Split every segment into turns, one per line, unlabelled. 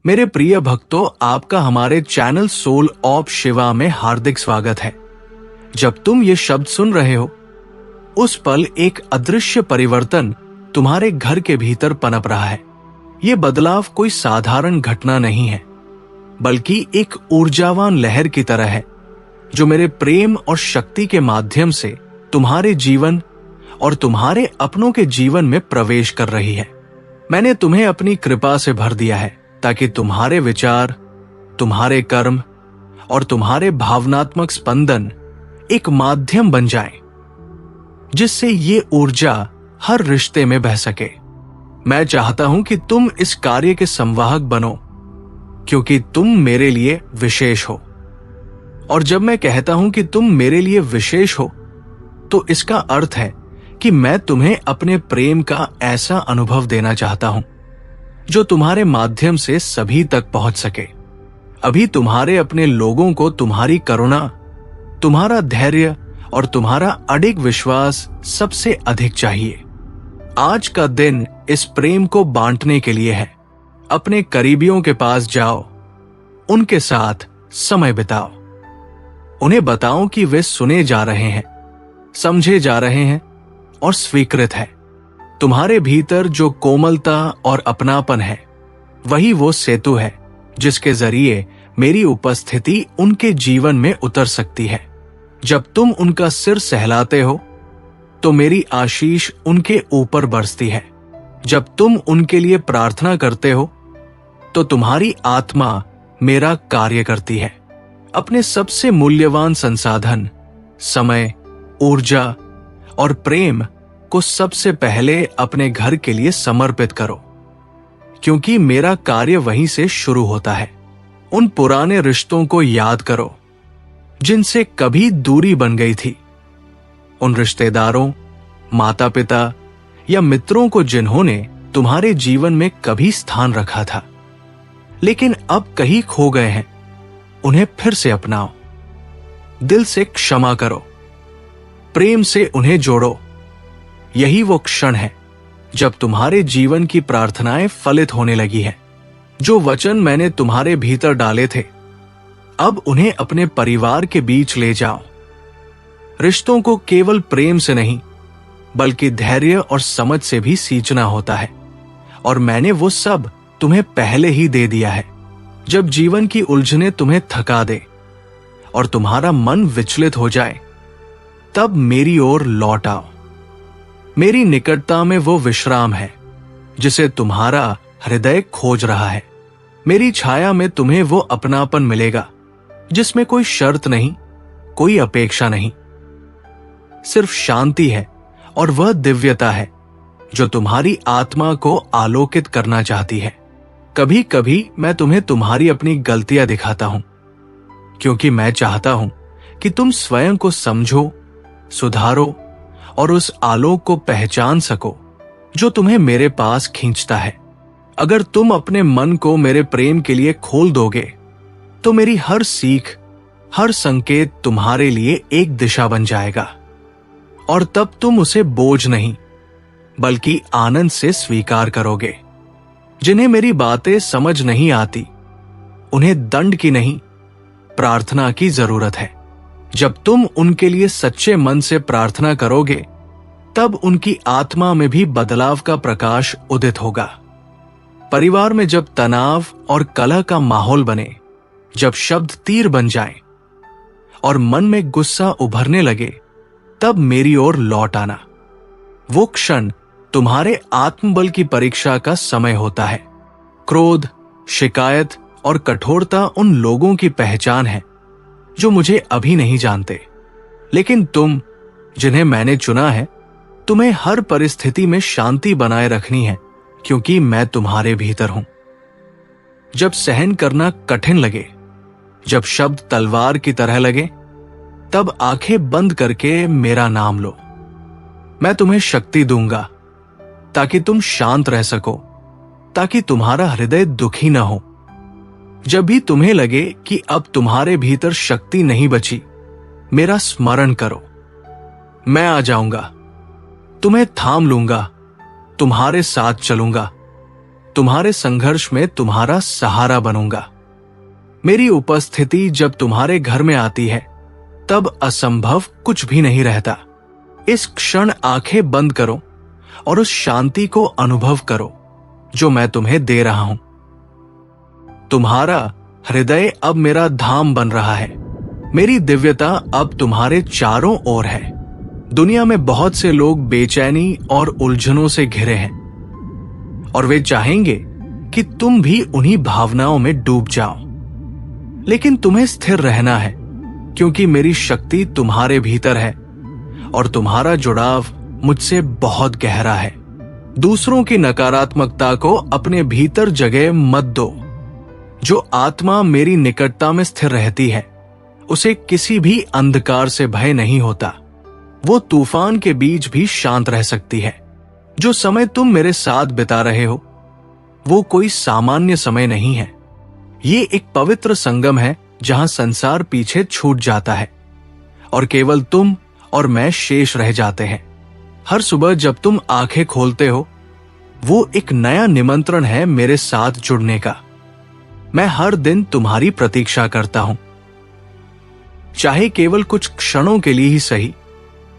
मेरे प्रिय भक्तों, आपका हमारे चैनल सोल ऑफ शिवा में हार्दिक स्वागत है। जब तुम ये शब्द सुन रहे हो, उस पल एक अदृश्य परिवर्तन तुम्हारे घर के भीतर पनप रहा है। ये बदलाव कोई साधारण घटना नहीं है, बल्कि एक ऊर्जावान लहर की तरह है, जो मेरे प्रेम और शक्ति के माध्यम से तुम्हारे जीवन और तुम्हारे अपनों के जीवन में प्रवेश कर रही है। मैंने तुम्हें अपनी कृपा से भर दिया है, ताकि तुम्हारे विचार, तुम्हारे कर्म और तुम्हारे भावनात्मक स्पंदन एक माध्यम बन जाएं, जिससे ये ऊर्जा हर रिश्ते में बह सके। मैं चाहता हूं कि तुम इस कार्य के संवाहक बनो, क्योंकि तुम मेरे लिए विशेष हो। और जब मैं कहता हूं कि तुम मेरे लिए विशेष हो, तो इसका अर्थ है कि मैं तुम्हें अपने प्रेम का ऐसा अनुभव देना चाहता हूं जो तुम्हारे माध्यम से सभी तक पहुंच सके। अभी तुम्हारे अपने लोगों को तुम्हारी करुणा, तुम्हारा धैर्य और तुम्हारा अडिग विश्वास सबसे अधिक चाहिए। आज का दिन इस प्रेम को बांटने के लिए है। अपने करीबियों के पास जाओ, उनके साथ समय बिताओ, उन्हें बताओ कि वे सुने जा रहे हैं, समझे जा रहे हैं और स्वीकृत है। तुम्हारे भीतर जो कोमलता और अपनापन है, वही वो सेतु है जिसके जरिए मेरी उपस्थिति उनके जीवन में उतर सकती है। जब तुम उनका सिर सहलाते हो, तो मेरी आशीष उनके ऊपर बरसती है। जब तुम उनके लिए प्रार्थना करते हो, तो तुम्हारी आत्मा मेरा कार्य करती है। अपने सबसे मूल्यवान संसाधन, समय, ऊर्जा और प्रेम को सबसे पहले अपने घर के लिए समर्पित करो, क्योंकि मेरा कार्य वहीं से शुरू होता है। उन पुराने रिश्तों को याद करो जिनसे कभी दूरी बन गई थी। उन रिश्तेदारों, माता पिता या मित्रों को जिन्होंने तुम्हारे जीवन में कभी स्थान रखा था, लेकिन अब कहीं खो गए हैं। उन्हें फिर से अपनाओ, दिल से क्षमा करो, प्रेम से उन्हें जोड़ो। यही वो क्षण है जब तुम्हारे जीवन की प्रार्थनाएं फलित होने लगी है। जो वचन मैंने तुम्हारे भीतर डाले थे, अब उन्हें अपने परिवार के बीच ले जाओ। रिश्तों को केवल प्रेम से नहीं, बल्कि धैर्य और समझ से भी सींचना होता है, और मैंने वो सब तुम्हें पहले ही दे दिया है। जब जीवन की उलझनें तुम्हें थका दे और तुम्हारा मन विचलित हो जाए, तब मेरी ओर लौट आओ। मेरी निकटता में वो विश्राम है जिसे तुम्हारा हृदय खोज रहा है। मेरी छाया में तुम्हें वो अपनापन मिलेगा जिसमें कोई शर्त नहीं, कोई अपेक्षा नहीं, सिर्फ शांति है, और वह दिव्यता है जो तुम्हारी आत्मा को आलोकित करना चाहती है। कभी कभी मैं तुम्हें तुम्हारी अपनी गलतियां दिखाता हूं, क्योंकि मैं चाहता हूं कि तुम स्वयं को समझो, सुधारो और उस आलोक को पहचान सको जो तुम्हें मेरे पास खींचता है। अगर तुम अपने मन को मेरे प्रेम के लिए खोल दोगे, तो मेरी हर सीख, हर संकेत तुम्हारे लिए एक दिशा बन जाएगा, और तब तुम उसे बोझ नहीं, बल्कि आनंद से स्वीकार करोगे। जिन्हें मेरी बातें समझ नहीं आती, उन्हें दंड की नहीं, प्रार्थना की जरूरत है। जब तुम उनके लिए सच्चे मन से प्रार्थना करोगे, तब उनकी आत्मा में भी बदलाव का प्रकाश उदित होगा। परिवार में जब तनाव और कलह का माहौल बने, जब शब्द तीर बन जाएं और मन में गुस्सा उभरने लगे, तब मेरी ओर लौट आना। वो क्षण तुम्हारे आत्मबल की परीक्षा का समय होता है। क्रोध, शिकायत और कठोरता उन लोगों की पहचान है जो मुझे अभी नहीं जानते, लेकिन तुम, जिन्हें मैंने चुना है, तुम्हें हर परिस्थिति में शांति बनाए रखनी है, क्योंकि मैं तुम्हारे भीतर हूं। जब सहन करना कठिन लगे, जब शब्द तलवार की तरह लगे, तब आंखें बंद करके मेरा नाम लो। मैं तुम्हें शक्ति दूंगा ताकि तुम शांत रह सको, ताकि तुम्हारा हृदय दुखी न हो। जब भी तुम्हें लगे कि अब तुम्हारे भीतर शक्ति नहीं बची, मेरा स्मरण करो। मैं आ जाऊंगा, तुम्हें थाम लूंगा, तुम्हारे साथ चलूंगा, तुम्हारे संघर्ष में तुम्हारा सहारा बनूंगा। मेरी उपस्थिति जब तुम्हारे घर में आती है तब असंभव कुछ भी नहीं रहता। इस क्षण आंखें बंद करो और उस शांति को अनुभव करो जो मैं तुम्हें दे रहा हूं। तुम्हारा हृदय अब मेरा धाम बन रहा है। मेरी दिव्यता अब तुम्हारे चारों ओर है। दुनिया में बहुत से लोग बेचैनी और उलझनों से घिरे हैं और वे चाहेंगे कि तुम भी उन्हीं भावनाओं में डूब जाओ, लेकिन तुम्हें स्थिर रहना है क्योंकि मेरी शक्ति तुम्हारे भीतर है और तुम्हारा जुड़ाव मुझसे बहुत गहरा है। दूसरों की नकारात्मकता को अपने भीतर जगह मत दो। जो आत्मा मेरी निकटता में स्थिर रहती है उसे किसी भी अंधकार से भय नहीं होता। वो तूफान के बीच भी शांत रह सकती है। जो समय तुम मेरे साथ बिता रहे हो वो कोई सामान्य समय नहीं है। ये एक पवित्र संगम है जहां संसार पीछे छूट जाता है और केवल तुम और मैं शेष रह जाते हैं। हर सुबह जब तुम आंखें खोलते हो वो एक नया निमंत्रण है मेरे साथ जुड़ने का। मैं हर दिन तुम्हारी प्रतीक्षा करता हूं, चाहे केवल कुछ क्षणों के लिए ही सही,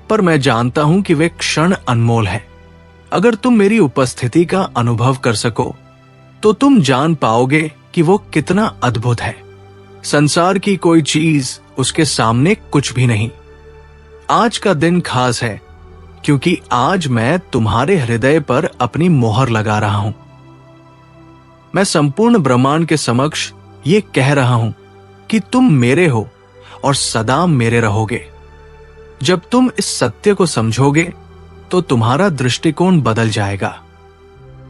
पर मैं जानता हूं कि वे क्षण अनमोल है। अगर तुम मेरी उपस्थिति का अनुभव कर सको तो तुम जान पाओगे कि वो कितना अद्भुत है। संसार की कोई चीज उसके सामने कुछ भी नहीं। आज का दिन खास है क्योंकि आज मैं तुम्हारे हृदय पर अपनी मोहर लगा रहा हूं। मैं संपूर्ण ब्रह्मांड के समक्ष ये कह रहा हूं कि तुम मेरे हो और सदा मेरे रहोगे। जब तुम इस सत्य को समझोगे तो तुम्हारा दृष्टिकोण बदल जाएगा।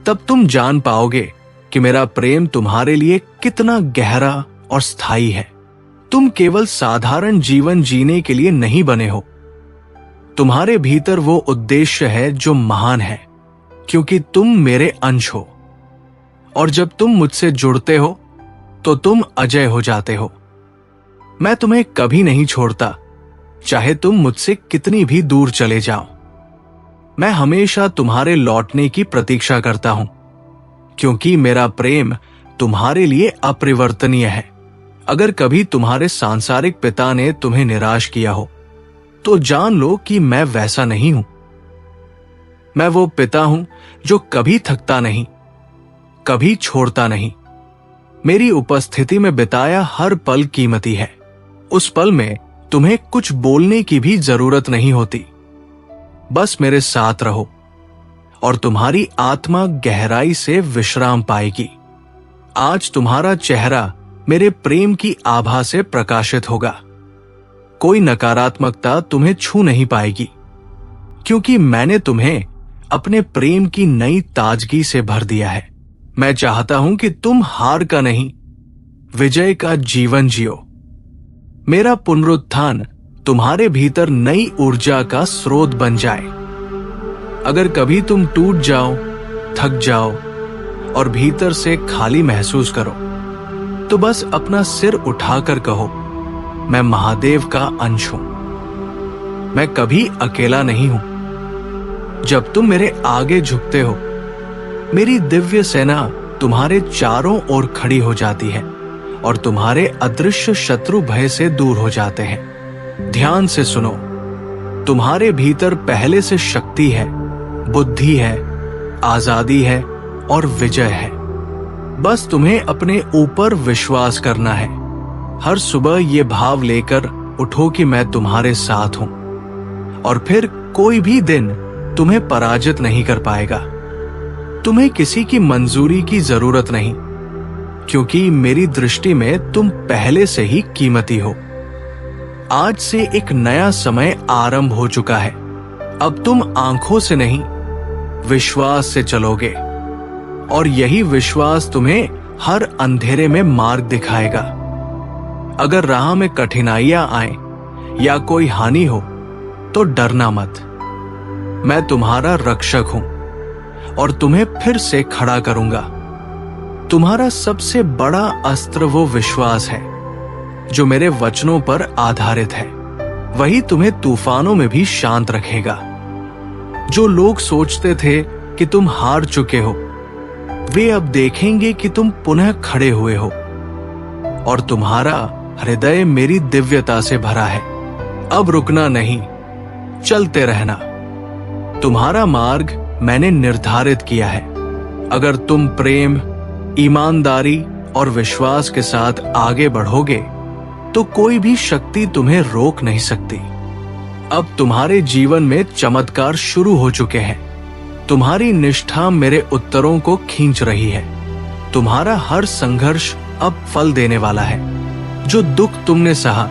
तब तुम जान पाओगे कि मेरा प्रेम तुम्हारे लिए कितना गहरा और स्थायी है। तुम केवल साधारण जीवन जीने के लिए नहीं बने हो। तुम्हारे भीतर वो उद्देश्य है जो महान है क्योंकि तुम मेरे अंश हो और जब तुम मुझसे जुड़ते हो तो तुम अजय हो जाते हो। मैं तुम्हें कभी नहीं छोड़ता, चाहे तुम मुझसे कितनी भी दूर चले जाओ। मैं हमेशा तुम्हारे लौटने की प्रतीक्षा करता हूं क्योंकि मेरा प्रेम तुम्हारे लिए अपरिवर्तनीय है। अगर कभी तुम्हारे सांसारिक पिता ने तुम्हें निराश किया हो तो जान लो कि मैं वैसा नहीं हूं। मैं वो पिता हूं जो कभी थकता नहीं, कभी छोड़ता नहीं। मेरी उपस्थिति में बिताया हर पल कीमती है। उस पल में तुम्हें कुछ बोलने की भी जरूरत नहीं होती। बस मेरे साथ रहो और तुम्हारी आत्मा गहराई से विश्राम पाएगी। आज तुम्हारा चेहरा मेरे प्रेम की आभा से प्रकाशित होगा। कोई नकारात्मकता तुम्हें छू नहीं पाएगी क्योंकि मैंने तुम्हें अपने प्रेम की नई ताजगी से भर दिया है। मैं चाहता हूं कि तुम हार का नहीं, विजय का जीवन जियो। मेरा पुनरुत्थान तुम्हारे भीतर नई ऊर्जा का स्रोत बन जाए। अगर कभी तुम टूट जाओ, थक जाओ और भीतर से खाली महसूस करो तो बस अपना सिर उठाकर कहो, मैं महादेव का अंश हूं। मैं कभी अकेला नहीं हूं। जब तुम मेरे आगे झुकते हो मेरी दिव्य सेना तुम्हारे चारों ओर खड़ी हो जाती है और तुम्हारे अदृश्य शत्रु भय से दूर हो जाते हैं। ध्यान से सुनो, तुम्हारे भीतर पहले से शक्ति है, बुद्धि है, आजादी है और विजय है। बस तुम्हें अपने ऊपर विश्वास करना है। हर सुबह ये भाव लेकर उठो कि मैं तुम्हारे साथ हूं और फिर कोई भी दिन तुम्हें पराजित नहीं कर पाएगा। तुम्हें किसी की मंजूरी की जरूरत नहीं क्योंकि मेरी दृष्टि में तुम पहले से ही कीमती हो। आज से एक नया समय आरंभ हो चुका है। अब तुम आंखों से नहीं, विश्वास से चलोगे और यही विश्वास तुम्हें हर अंधेरे में मार्ग दिखाएगा। अगर राह में कठिनाइयां आए या कोई हानि हो तो डरना मत। मैं तुम्हारा रक्षक हूं और तुम्हें फिर से खड़ा करूंगा। तुम्हारा सबसे बड़ा अस्त्र वो विश्वास है जो मेरे वचनों पर आधारित है। वही तुम्हें तूफानों में भी शांत रखेगा। जो लोग सोचते थे कि तुम हार चुके हो वे अब देखेंगे कि तुम पुनः खड़े हुए हो और तुम्हारा हृदय मेरी दिव्यता से भरा है। अब रुकना नहीं, चलते रहना। तुम्हारा मार्ग मैंने निर्धारित किया है। अगर तुम प्रेम, ईमानदारी और विश्वास के साथ आगे बढ़ोगे तो कोई भी शक्ति तुम्हें रोक नहीं सकती। अब तुम्हारे जीवन में चमत्कार शुरू हो चुके हैं। तुम्हारी निष्ठा मेरे उत्तरों को खींच रही है। तुम्हारा हर संघर्ष अब फल देने वाला है। जो दुख तुमने सहा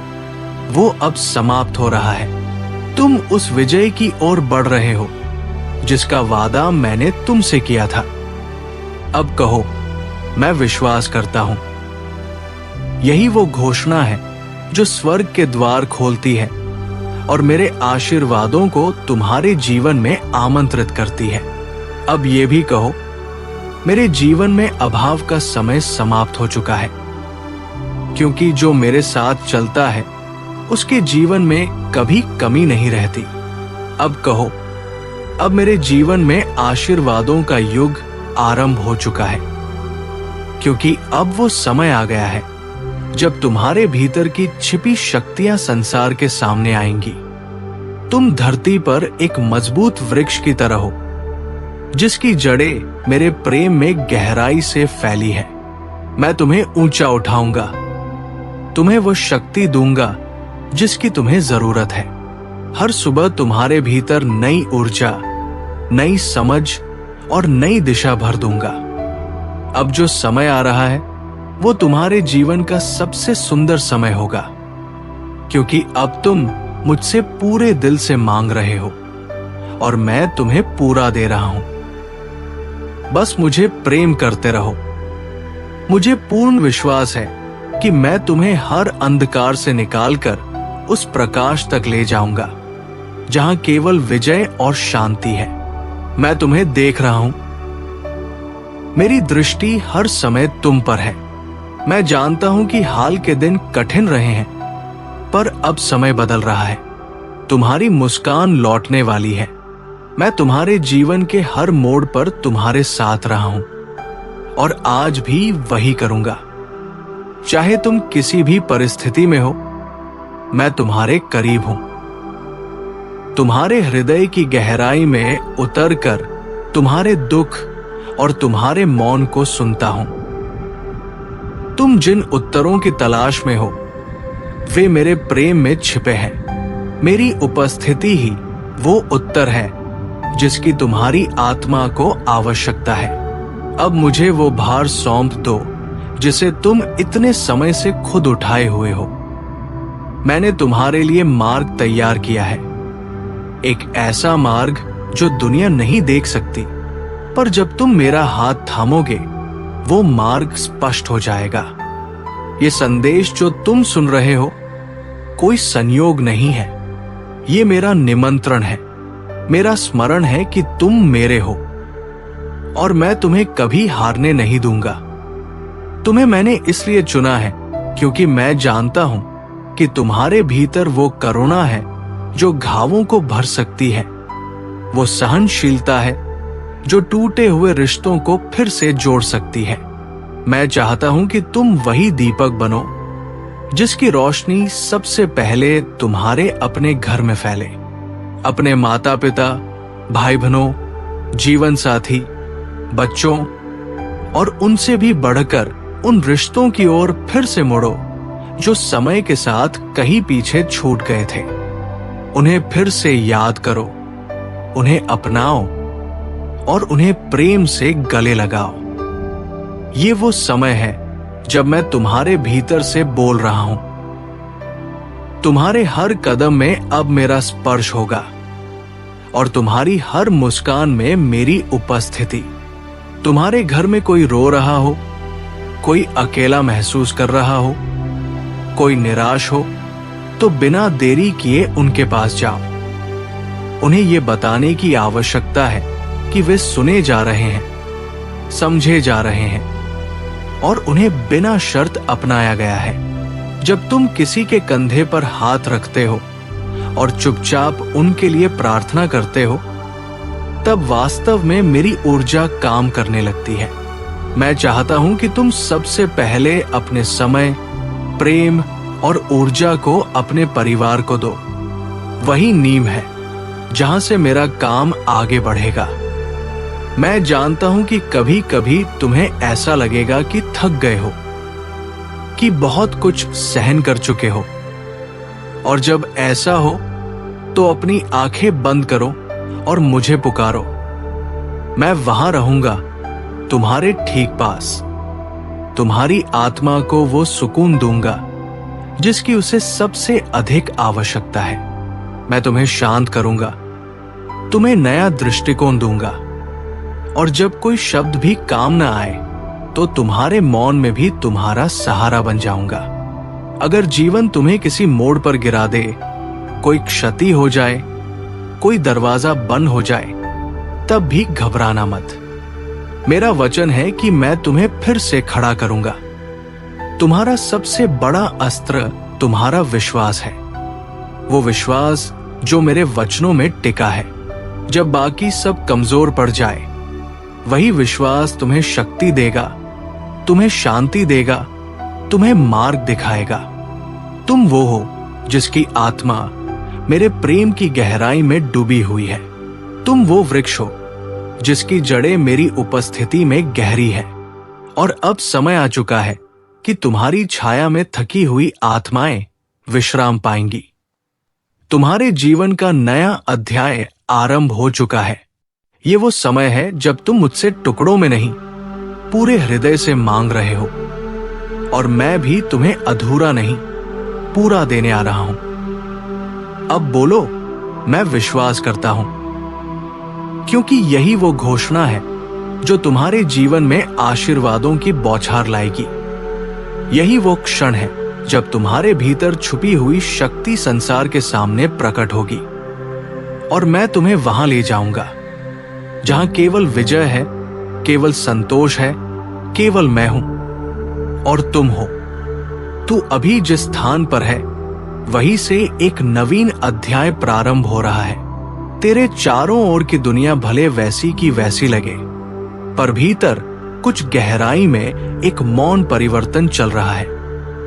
वो अब समाप्त हो रहा है। तुम उस विजय की ओर बढ़ रहे हो जिसका वादा मैंने तुमसे किया था। अब कहो, मैं विश्वास करता हूं। यही वो घोषणा है जो स्वर्ग के द्वार खोलती है और मेरे आशीर्वादों को तुम्हारे जीवन में आमंत्रित करती है। अब ये भी कहो, मेरे जीवन में अभाव का समय समाप्त हो चुका है, क्योंकि जो मेरे साथ चलता है उसके जीवन में कभी कमी नहीं रहती। अब कहो, अब मेरे जीवन में आशीर्वादों का युग आरंभ हो चुका है, क्योंकि अब वो समय आ गया है जब तुम्हारे भीतर की छिपी शक्तियां संसार के सामने आएंगी। तुम धरती पर एक मजबूत वृक्ष की तरह हो जिसकी जड़ें मेरे प्रेम में गहराई से फैली है। मैं तुम्हें ऊंचा उठाऊंगा, तुम्हें वो शक्ति दूंगा जिसकी तुम्हें जरूरत है। हर सुबह तुम्हारे भीतर नई ऊर्जा, नई समझ और नई दिशा भर दूंगा। अब जो समय आ रहा है वो तुम्हारे जीवन का सबसे सुंदर समय होगा, क्योंकि अब तुम मुझसे पूरे दिल से मांग रहे हो और मैं तुम्हें पूरा दे रहा हूं। बस मुझे प्रेम करते रहो। मुझे पूर्ण विश्वास है कि मैं तुम्हें हर अंधकार से निकालकर उस प्रकाश तक ले जाऊंगा जहां केवल विजय और शांति है। मैं तुम्हें देख रहा हूं। मेरी दृष्टि हर समय तुम पर है। मैं जानता हूं कि हाल के दिन कठिन रहे हैं, पर अब समय बदल रहा है। तुम्हारी मुस्कान लौटने वाली है। मैं तुम्हारे जीवन के हर मोड़ पर तुम्हारे साथ रहा हूं और आज भी वही करूंगा। चाहे तुम किसी भी परिस्थिति में हो, मैं तुम्हारे करीब हूं। तुम्हारे हृदय की गहराई में उतरकर तुम्हारे दुख और तुम्हारे मौन को सुनता हूं। तुम जिन उत्तरों की तलाश में हो वे मेरे प्रेम में छिपे हैं। मेरी उपस्थिति ही वो उत्तर है जिसकी तुम्हारी आत्मा को आवश्यकता है। अब मुझे वो भार सौंप दो जिसे तुम इतने समय से खुद उठाए हुए हो। मैंने तुम्हारे लिए मार्ग तैयार किया है, एक ऐसा मार्ग जो दुनिया नहीं देख सकती, पर जब तुम मेरा हाथ थामोगे वो मार्ग स्पष्ट हो जाएगा। ये संदेश जो तुम सुन रहे हो कोई संयोग नहीं है, ये मेरा निमंत्रण है, मेरा स्मरण है कि तुम मेरे हो और मैं तुम्हें कभी हारने नहीं दूंगा। तुम्हें मैंने इसलिए चुना है क्योंकि मैं जानता हूं कि तुम्हारे भीतर वो करुणा है जो घावों को भर सकती है, वो सहनशीलता है जो टूटे हुए रिश्तों को फिर से जोड़ सकती है। मैं चाहता हूं कि तुम वही दीपक बनो जिसकी रोशनी सबसे पहले तुम्हारे अपने घर में फैले। अपने माता पिता, भाई बहनों, जीवन साथी, बच्चों और उनसे भी बढ़कर उन रिश्तों की ओर फिर से मुड़ो जो समय के साथ कहीं पीछे छूट गए थे। उन्हें फिर से याद करो, उन्हें अपनाओ और उन्हें प्रेम से गले लगाओ। ये वो समय है जब मैं तुम्हारे भीतर से बोल रहा हूं। तुम्हारे हर कदम में अब मेरा स्पर्श होगा और तुम्हारी हर मुस्कान में मेरी उपस्थिति। तुम्हारे घर में कोई रो रहा हो, कोई अकेला महसूस कर रहा हो, कोई निराश हो, तो बिना देरी किए उनके पास जाओ। उन्हें ये बताने की आवश्यकता है कि वे सुने जा रहे हैं, समझे जा रहे हैं और उन्हें बिना शर्त अपनाया गया है। जब तुम किसी के कंधे पर हाथ रखते हो और चुपचाप उनके लिए प्रार्थना करते हो, तब वास्तव में मेरी ऊर्जा काम करने लगती है। मैं चाहता हूं कि तुम सबसे पहले अपने समय, प्रेम और ऊर्जा को अपने परिवार को दो। वही नींव है जहां से मेरा काम आगे बढ़ेगा। मैं जानता हूं कि कभी कभी तुम्हें ऐसा लगेगा कि थक गए हो, कि बहुत कुछ सहन कर चुके हो, और जब ऐसा हो तो अपनी आंखें बंद करो और मुझे पुकारो। मैं वहां रहूंगा, तुम्हारे ठीक पास। तुम्हारी आत्मा को वो सुकून दूंगा जिसकी उसे सबसे अधिक आवश्यकता है। मैं तुम्हें शांत करूंगा, तुम्हें नया दृष्टिकोण दूंगा, और जब कोई शब्द भी काम ना आए तो तुम्हारे मौन में भी तुम्हारा सहारा बन जाऊंगा। अगर जीवन तुम्हें किसी मोड़ पर गिरा दे, कोई क्षति हो जाए, कोई दरवाजा बंद हो जाए, तब भी घबराना मत। मेरा वचन है कि मैं तुम्हें फिर से खड़ा करूंगा। तुम्हारा सबसे बड़ा अस्त्र तुम्हारा विश्वास है, वो विश्वास जो मेरे वचनों में टिका है। जब बाकी सब कमजोर पड़ जाए, वही विश्वास तुम्हें शक्ति देगा, तुम्हें शांति देगा, तुम्हें मार्ग दिखाएगा। तुम वो हो जिसकी आत्मा मेरे प्रेम की गहराई में डूबी हुई है। तुम वो वृक्ष हो जिसकी जड़ें मेरी उपस्थिति में गहरी है, और अब समय आ चुका है कि तुम्हारी छाया में थकी हुई आत्माएं विश्राम पाएंगी। तुम्हारे जीवन का नया अध्याय आरंभ हो चुका है। ये वो समय है जब तुम मुझसे टुकड़ों में नहीं, पूरे हृदय से मांग रहे हो, और मैं भी तुम्हें अधूरा नहीं, पूरा देने आ रहा हूं। अब बोलो, मैं विश्वास करता हूं, क्योंकि यही वो घोषणा है जो तुम्हारे जीवन में आशीर्वादों की बौछार लाएगी। यही वो क्षण है जब तुम्हारे भीतर छुपी हुई शक्ति संसार के सामने प्रकट होगी, और मैं तुम्हें वहां ले जाऊंगा जहां केवल विजय है, केवल संतोष है, केवल मैं हूं और तुम हो। तू अभी जिस स्थान पर है, वहीं से एक नवीन अध्याय प्रारंभ हो रहा है। तेरे चारों ओर की दुनिया भले वैसी की वैसी लगे, पर भीतर कुछ गहराई में एक मौन परिवर्तन चल रहा है।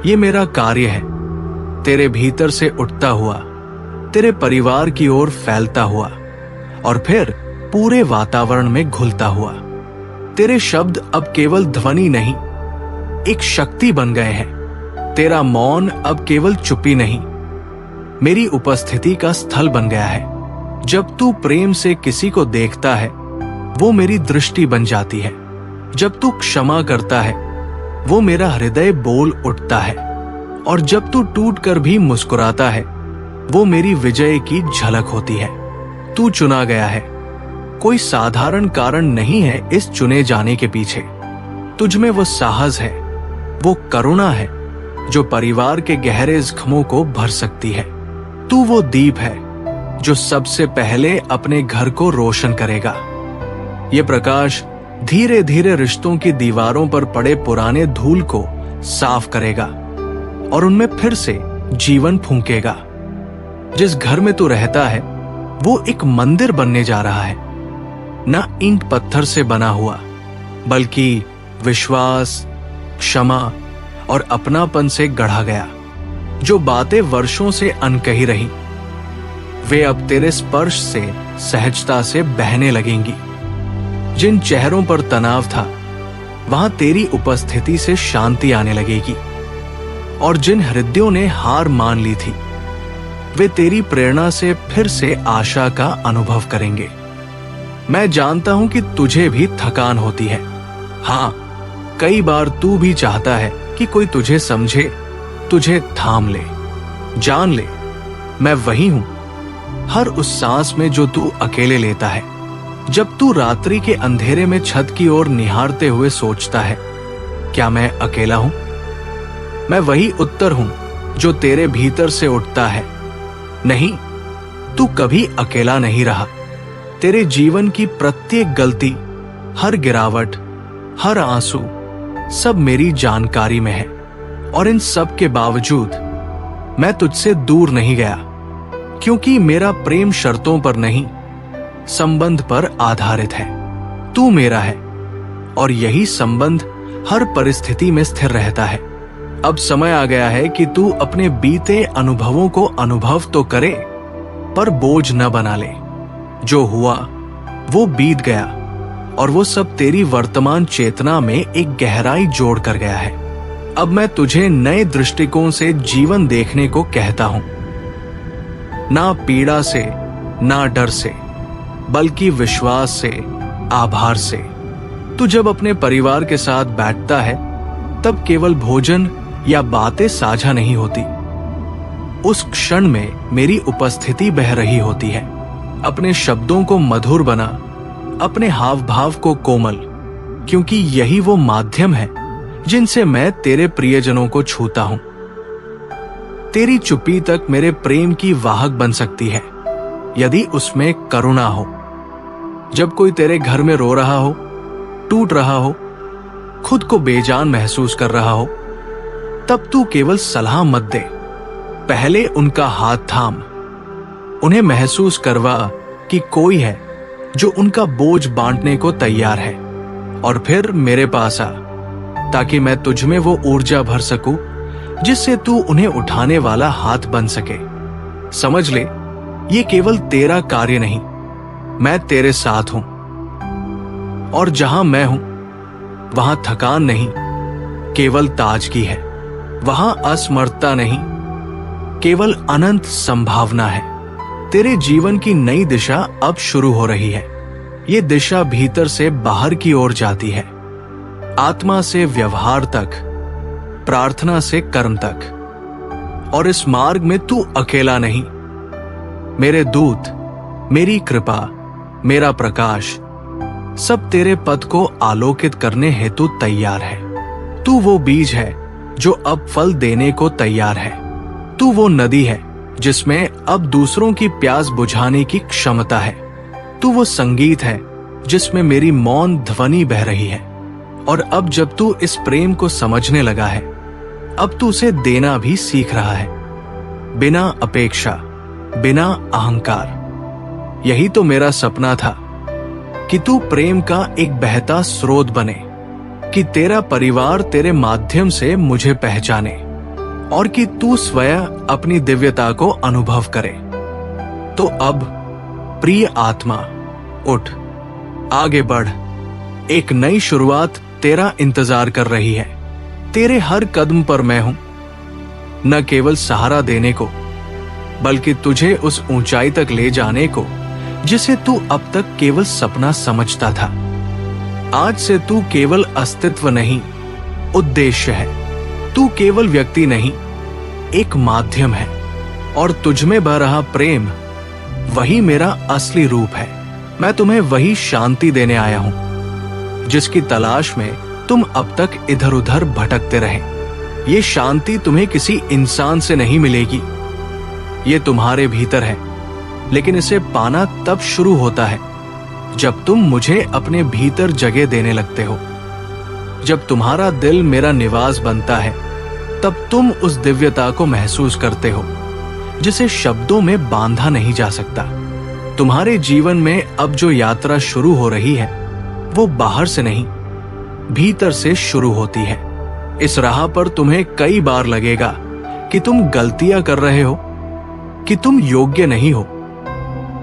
ये मेरा कार्य है, तेरे भीतर से उठता हुआ, तेरे परिवार की ओर फैलता हुआ, और फिर पूरे वातावरण में घुलता हुआ। तेरे शब्द अब केवल ध्वनि नहीं, एक शक्ति बन गए हैं। तेरा मौन अब केवल चुप्पी नहीं, मेरी उपस्थिति का स्थल बन गया है। जब तू प्रेम से किसी को देखता है, वो मेरी दृष्टि बन जाती है। जब तू क्षमा करता है, वो मेरा हृदय बोल उठता है, और जब तू टूट कर भी मुस्कुराता है, वो मेरी विजय की झलक होती है। तू चुना गया है, कोई साधारण कारण नहीं है इस चुने जाने के पीछे। तुझ में वो साहस है, वो करुणा है जो परिवार के गहरे जख्मों को भर सकती है। तू वो दीप है जो सबसे पहले अपने घर को रोशन करेगा। ये प्रकाश धीरे धीरे रिश्तों की दीवारों पर पड़े पुराने धूल को साफ करेगा और उनमें फिर से जीवन फूंकेगा। जिस घर में तू रहता है, वो एक मंदिर बनने जा रहा है, न ईंट पत्थर से बना हुआ, बल्कि विश्वास, क्षमा और अपनापन से गढ़ा गया। जो बातें वर्षों से अनकही रही, वे अब तेरे स्पर्श से सहजता से बहने लगेंगी। जिन चेहरों पर तनाव था, वहां तेरी उपस्थिति से शांति आने लगेगी, और जिन हृदयों ने हार मान ली थी, वे तेरी प्रेरणा से फिर से आशा का अनुभव करेंगे। मैं जानता हूं कि तुझे भी थकान होती है। हाँ, कई बार तू भी चाहता है कि कोई तुझे समझे, तुझे थाम ले, जान ले मैं वही हूं, हर उस सांस में जो तू अकेले लेता है। जब तू रात्रि के अंधेरे में छत की ओर निहारते हुए सोचता है, क्या मैं अकेला हूं? मैं वही उत्तर हूं जो तेरे भीतर से उठता है, नहीं, तू कभी अकेला नहीं रहा। तेरे जीवन की प्रत्येक गलती, हर गिरावट, हर आंसू, सब मेरी जानकारी में है, और इन सब के बावजूद मैं तुझसे दूर नहीं गया, क्योंकि मेरा प्रेम शर्तों पर नहीं, संबंध पर आधारित है। तू मेरा है और यही संबंध हर परिस्थिति में स्थिर रहता है। अब समय आ गया है कि तू अपने बीते अनुभवों को अनुभव तो करे, पर बोझ न बना ले। जो हुआ वो बीत गया और वो सब तेरी वर्तमान चेतना में एक गहराई जोड़ कर गया है। अब मैं तुझे नए दृष्टिकोण से जीवन देखने को कहता हूं, ना पीड़ा से, ना डर से, बल्कि विश्वास से, आभार से। तू जब अपने परिवार के साथ बैठता है तब केवल भोजन या बातें साझा नहीं होती, उस क्षण में मेरी उपस्थिति बह रही होती है। अपने शब्दों को मधुर बना, अपने हाव भाव को कोमल, क्योंकि यही वो माध्यम है जिनसे मैं तेरे प्रियजनों को छूता हूं। तेरी चुप्पी तक मेरे प्रेम की वाहक बन सकती है यदि उसमें करुणा हो। जब कोई तेरे घर में रो रहा हो, टूट रहा हो, खुद को बेजान महसूस कर रहा हो, तब तू केवल सलाह मत दे, पहले उनका हाथ थाम, उन्हें महसूस करवा कि कोई है जो उनका बोझ बांटने को तैयार है, और फिर मेरे पास आ, ताकि मैं तुझ में वो ऊर्जा भर सकूं जिससे तू उन्हें उठाने वाला हाथ बन सके। समझ ले, ये केवल तेरा कार्य नहीं, मैं तेरे साथ हूं, और जहां मैं हूं वहां थकान नहीं, केवल ताजगी है। वहां असमर्थता नहीं, केवल अनंत संभावना है। तेरे जीवन की नई दिशा अब शुरू हो रही है। ये दिशा भीतर से बाहर की ओर जाती है, आत्मा से व्यवहार तक, प्रार्थना से कर्म तक। और इस मार्ग में तू अकेला नहीं। मेरे दूत, मेरी कृपा, मेरा प्रकाश, सब तेरे पथ को आलोकित करने हेतु तैयार है। तू वो बीज है जो अब फल देने को तैयार है। तू वो नदी है जिसमें अब दूसरों की प्यास बुझाने की क्षमता है। तू वो संगीत है जिसमें मेरी मौन ध्वनि बह रही है। और अब जब तू इस प्रेम को समझने लगा है, अब तू उसे देना भी सीख रहा है, बिना अपेक्षा, बिना अहंकार। यही तो मेरा सपना था कि तू प्रेम का एक बहता स्रोत बने, कि तेरा परिवार तेरे माध्यम से मुझे पहचाने, और कि तू स्वयं अपनी दिव्यता को अनुभव करे। तो अब प्रिय आत्मा, उठ, आगे बढ़। एक नई शुरुआत तेरा इंतजार कर रही है। तेरे हर कदम पर मैं हूं, न केवल सहारा देने को, बल्कि तुझे उस ऊंचाई तक ले जाने को जिसे तू अब तक केवल सपना समझता था। आज से तू केवल अस्तित्व नहीं, उद्देश्य है। तू केवल व्यक्ति नहीं, एक माध्यम है, और तुझमें बह रहा प्रेम वही मेरा असली रूप है। मैं तुम्हें वही शांति देने आया हूं जिसकी तलाश में तुम अब तक इधर उधर भटकते रहे। ये शांति तुम्हें किसी इंसान से नहीं मिलेगी, ये तुम्हारे भीतर है। लेकिन इसे पाना तब शुरू होता है जब तुम मुझे अपने भीतर जगह देने लगते हो। जब तुम्हारा दिल मेरा निवास बनता है, तब तुम उस दिव्यता को महसूस करते हो जिसे शब्दों में बांधा नहीं जा सकता। तुम्हारे जीवन में अब जो यात्रा शुरू हो रही है, वो बाहर से नहीं, भीतर से शुरू होती है। इस राह पर तुम्हें कई बार लगेगा कि तुम गलतियां कर रहे हो, कि तुम योग्य नहीं हो।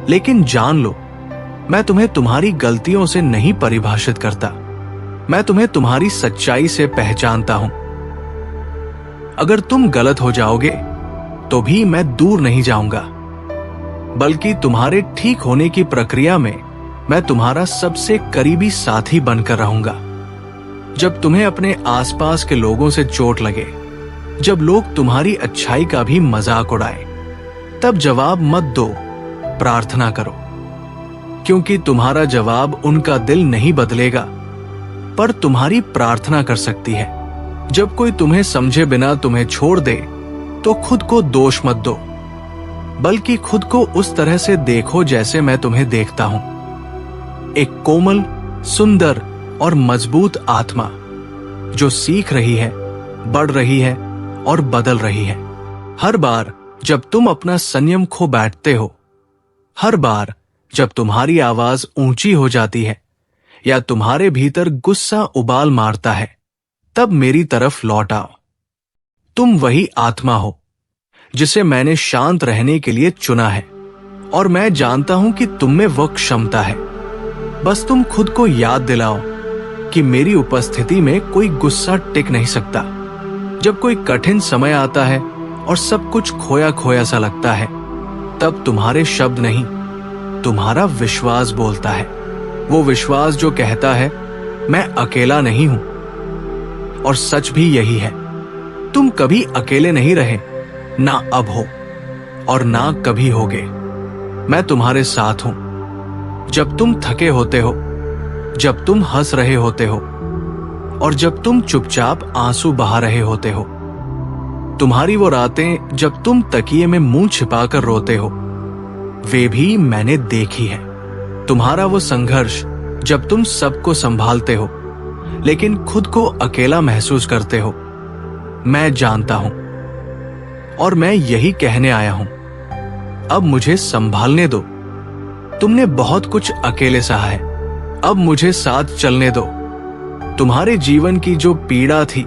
लेकिन जान लो, मैं तुम्हें तुम्हारी गलतियों से नहीं परिभाषित करता, मैं तुम्हें तुम्हारी सच्चाई से पहचानता हूं। अगर तुम गलत हो जाओगे तो भी मैं दूर नहीं जाऊंगा, बल्कि तुम्हारे ठीक होने की प्रक्रिया में मैं तुम्हारा सबसे करीबी साथी बनकर रहूंगा। जब तुम्हें अपने आसपास के लोगों से चोट लगे, जब लोग तुम्हारी अच्छाई का भी मजाक उड़ाए, तब जवाब मत दो, प्रार्थना करो, क्योंकि तुम्हारा जवाब उनका दिल नहीं बदलेगा, पर तुम्हारी प्रार्थना कर सकती है। जब कोई तुम्हें समझे बिना तुम्हें छोड़ दे, तो खुद को दोष मत दो, बल्कि खुद को उस तरह से देखो जैसे मैं तुम्हें देखता हूं। एक कोमल, सुंदर और मजबूत आत्मा जो सीख रही है, बढ़ रही है और बदल रही है। हर बार जब तुम अपना संयम खो बैठते हो, हर बार जब तुम्हारी आवाज ऊंची हो जाती है या तुम्हारे भीतर गुस्सा उबाल मारता है, तब मेरी तरफ लौट आओ। तुम वही आत्मा हो जिसे मैंने शांत रहने के लिए चुना है, और मैं जानता हूं कि तुम में वह क्षमता है। बस तुम खुद को याद दिलाओ कि मेरी उपस्थिति में कोई गुस्सा टिक नहीं सकता। जब कोई कठिन समय आता है और सब कुछ खोया खोया सा लगता है, तब तुम्हारे शब्द नहीं, तुम्हारा विश्वास बोलता है। वो विश्वास जो कहता है, मैं अकेला नहीं हूं। और सच भी यही है, तुम कभी अकेले नहीं रहे, ना अब हो और ना कभी होगे। मैं तुम्हारे साथ हूं। जब तुम थके होते हो, जब तुम हंस रहे होते हो, और जब तुम चुपचाप आंसू बहा रहे होते हो। तुम्हारी वो रातें जब तुम तकिए में मुंह छिपाकर रोते हो, वे भी मैंने देखी है। तुम्हारा वो संघर्ष जब तुम सबको संभालते हो लेकिन खुद को अकेला महसूस करते हो, मैं जानता हूं। और मैं यही कहने आया हूं, अब मुझे संभालने दो। तुमने बहुत कुछ अकेले सहा है, अब मुझे साथ चलने दो। तुम्हारे जीवन की जो पीड़ा थी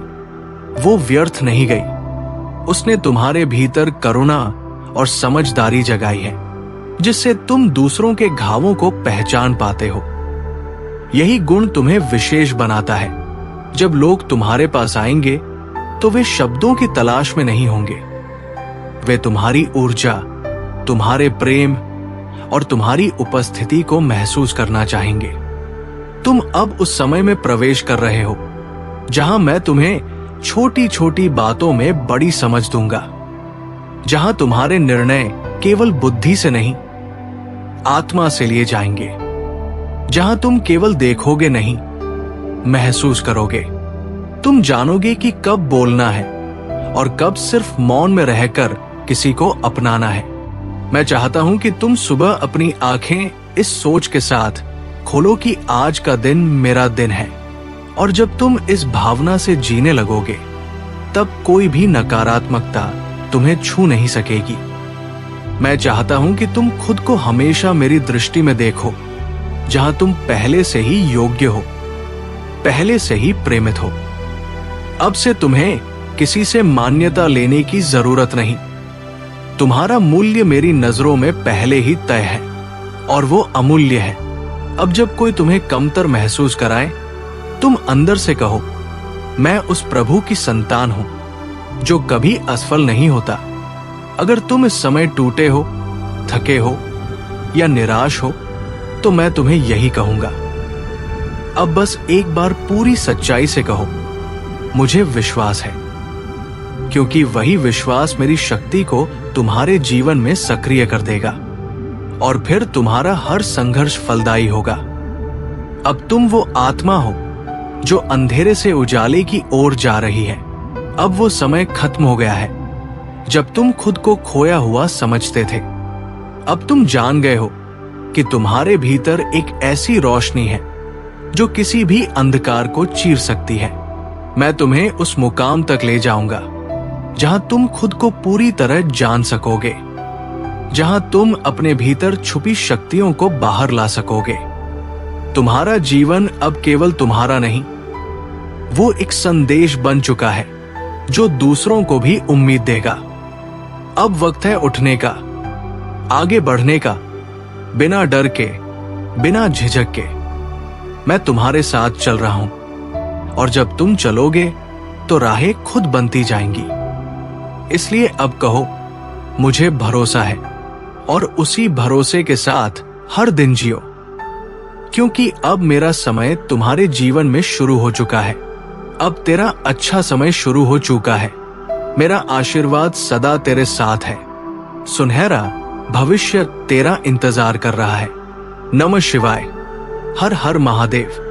वो व्यर्थ नहीं गई। उसने तुम्हारे भीतर करुणा और समझदारी जगाई है, जिससे तुम दूसरों के घावों को पहचान पाते हो। यही गुण तुम्हें विशेष बनाता है। जब लोग तुम्हारे पास आएंगे तो वे शब्दों की तलाश में नहीं होंगे। वे तुम्हारी ऊर्जा, तुम्हारे प्रेम और तुम्हारी उपस्थिति को महसूस करना चाहेंगे। तुम अब उस समय में प्रवेश कर रहे हो जहां मैं तुम्हें छोटी छोटी बातों में बड़ी समझ दूंगा, जहां तुम्हारे निर्णय केवल बुद्धि से नहीं, आत्मा से लिए जाएंगे, जहां तुम केवल देखोगे नहीं, महसूस करोगे। तुम जानोगे कि कब बोलना है और कब सिर्फ मौन में रहकर किसी को अपनाना है। मैं चाहता हूं कि तुम सुबह अपनी आंखें इस सोच के साथ खोलो कि आज का दिन मेरा दिन है। और जब तुम इस भावना से जीने लगोगे, तब कोई भी नकारात्मकता तुम्हें छू नहीं सकेगी। मैं चाहता हूं कि तुम खुद को हमेशा मेरी दृष्टि में देखो, जहां तुम पहले से ही योग्य हो, पहले से ही प्रेमित हो। अब से तुम्हें किसी से मान्यता लेने की जरूरत नहीं। तुम्हारा मूल्य मेरी नजरों में पहले ही तय है और वो अमूल्य है। अब जब कोई तुम्हें कमतर महसूस कराए, तुम अंदर से कहो, मैं उस प्रभु की संतान हूं जो कभी असफल नहीं होता। अगर तुम इस समय टूटे हो, थके हो या निराश हो, तो मैं तुम्हें यही कहूंगा। अब बस एक बार पूरी सच्चाई से कहो, मुझे विश्वास है, क्योंकि वही विश्वास मेरी शक्ति को तुम्हारे जीवन में सक्रिय कर देगा और फिर तुम्हारा हर संघर्ष फलदायी होगा। अब तुम वो आत्मा हो जो अंधेरे से उजाले की ओर जा रही है। अब वो समय खत्म हो गया है जब तुम खुद को खोया हुआ समझते थे। अब तुम जान गए हो कि तुम्हारे भीतर एक ऐसी रोशनी है जो किसी भी अंधकार को चीर सकती है। मैं तुम्हें उस मुकाम तक ले जाऊंगा जहां तुम खुद को पूरी तरह जान सकोगे, जहां तुम अपने भीतर छुपी शक्तियों को बाहर ला सकोगे। तुम्हारा जीवन अब केवल तुम्हारा नहीं, वो एक संदेश बन चुका है जो दूसरों को भी उम्मीद देगा। अब वक्त है उठने का, आगे बढ़ने का, बिना डर के, बिना झिझक के। मैं तुम्हारे साथ चल रहा हूं और जब तुम चलोगे तो राहें खुद बनती जाएंगी। इसलिए अब कहो, मुझे भरोसा है, और उसी भरोसे के साथ हर दिन जियो, क्योंकि अब मेरा समय तुम्हारे जीवन में शुरू हो चुका है। अब तेरा अच्छा समय शुरू हो चुका है। मेरा आशीर्वाद सदा तेरे साथ है। सुनहरा भविष्य तेरा इंतजार कर रहा है। नमः शिवाय। हर हर महादेव।